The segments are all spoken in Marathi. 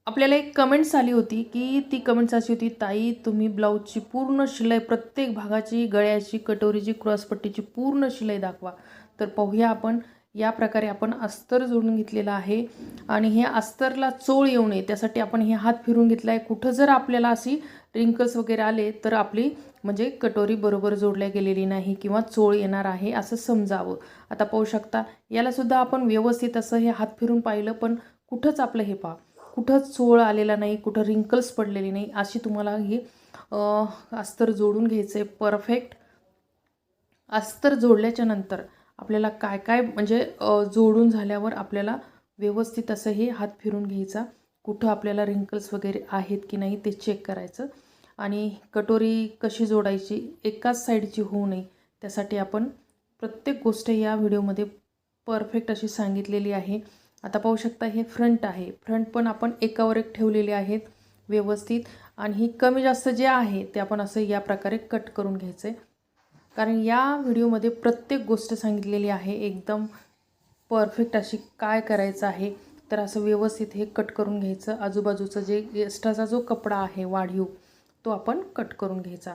आपल्याला एक कमेंट्स आली होती की ती कमेंट्स अशी होती, ताई तुम्ही ब्लाऊजची पूर्ण शिलाई प्रत्येक भागाची, गळ्याची, कटोरीची, क्रॉसपट्टीची पूर्ण शिलाई दाखवा. तर पाहूया आपण. या प्रकारे आपण अस्तर जोडून घेतलेला आहे आणि हे अस्तरला चोळ येऊ नये त्यासाठी आपण हे हात फिरून घेतला आहे. कुठं जर आपल्याला अशी रिंकल्स वगैरे आले तर आपली म्हणजे कटोरी बरोबर जोडल्या गेलेली नाही किंवा चोळ येणार आहे असं समजावं. आता पाहू शकता, यालासुद्धा आपण व्यवस्थित असं हे हात फिरून पाहिलं, पण कुठंच आपलं हे पहा, कुठंच चोळ आलेला नाही, कुठं रिंकल्स पडलेली नाही. अशी तुम्हाला ही अस्तर जोडून घ्यायचं आहे परफेक्ट. अस्तर जोडल्याच्या नंतर आपल्याला काय काय म्हणजे जोडून झाल्यावर आपल्याला व्यवस्थित असं हे हात फिरून घ्यायचा. कुठं आपल्याला रिंकल्स वगैरे आहेत की नाही ते चेक करायचं. आणि कटोरी कशी जोडायची, एकाच साईडची होऊ नये त्यासाठी आपण प्रत्येक गोष्ट या व्हिडिओमध्ये परफेक्ट अशी सांगितलेली आहे. आता पाहू शकता, हे फ्रंट आहे. फ्रंट पण आपण एकावर एक ठेवलेले आहेत व्यवस्थित. आणि ही कमी जास्त जे आहे ते आपण असं या प्रकारे कट करून घ्यायचं आहे. कारण या व्हिडिओमध्ये प्रत्येक गोष्ट सांगितलेली आहे एकदम परफेक्ट अशी काय करायचं आहे. तर असं व्यवस्थित हे कट करून घ्यायचं. आजूबाजूचं जे एक्स्ट्राचा जो कपडा आहे वाढीव तो आपण कट करून घ्यायचा.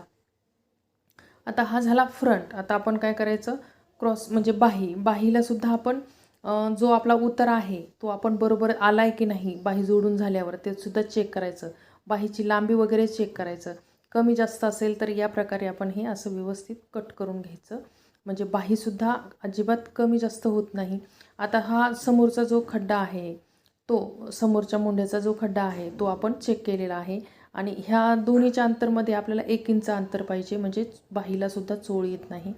आता हा झाला फ्रंट. आता आपण काय करायचं, क्रॉस म्हणजे बाहीला सुद्धा आपण जो आपला उतार आहे तो आपण बरोबर आलाय की नाही बाही जोडून झाल्यावर ते सुद्धा चेक करायचं. बाहीची लांबी वगैरे चेक करायचं. कमी जास्त असेल तर या प्रकारे आपण हे असं व्यवस्थित कट करून घ्यायचं, म्हणजे बाहीसुद्धा अजिबात कमी जास्त होत नाही. आता हा समोरचा जो खड्डा आहे, तो समोरच्या मुंड्याचा जो खड्डा आहे तो आपण चेक केलेला आहे. आणि ह्या दोन्हीच्या अंतरमध्ये आपल्याला 1 इंच अंतर पाहिजे, म्हणजे बाहीलासुद्धा चोळ येत नाही.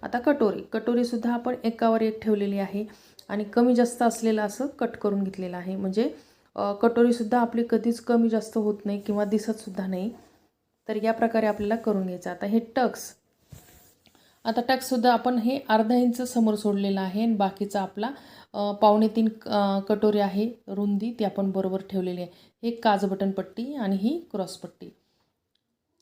आता कटोरीसुद्धा आपण एकावर एक ठेवलेली आहे आणि कमी जास्त असलेलं असं कट करून घेतलेलं आहे. म्हणजे कटोरीसुद्धा आपली कधीच कमी जास्त होत नाही किंवा दिसतसुद्धा नाही. तर या प्रकारे आपल्याला करून घ्यायचं. आता हे टक्ससुद्धा आपण हे अर्धा इंच समोर सोडलेलं आहे आणि बाकीचा आपला 2.25 कटोरी आहे रुंदी, ती आपण बरोबर ठेवलेली आहे. हे काज बटन पट्टी आणि ही क्रॉस पट्टी.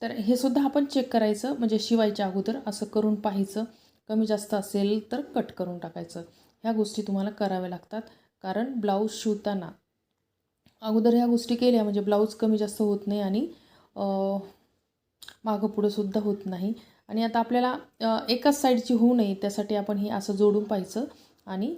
तर हे सुद्धा आपण चेक करायचं, म्हणजे शिवायच्या अगोदर असं करून पाहायचं. कमी जास्त असेल तर कट करून टाकायचं. ह्या गोष्टी तुम्हाला कराव्या लागतात, कारण ब्लाऊज शिवताना अगोदर ह्या गोष्टी केल्या म्हणजे ब्लाऊज कमी जास्त होत नाही आणि मागं पुढं सुद्धा होत नाही. आणि आता आपल्याला एकाच साईडची होऊ नये त्यासाठी आपण हे असं जोडून पाहायचं आणि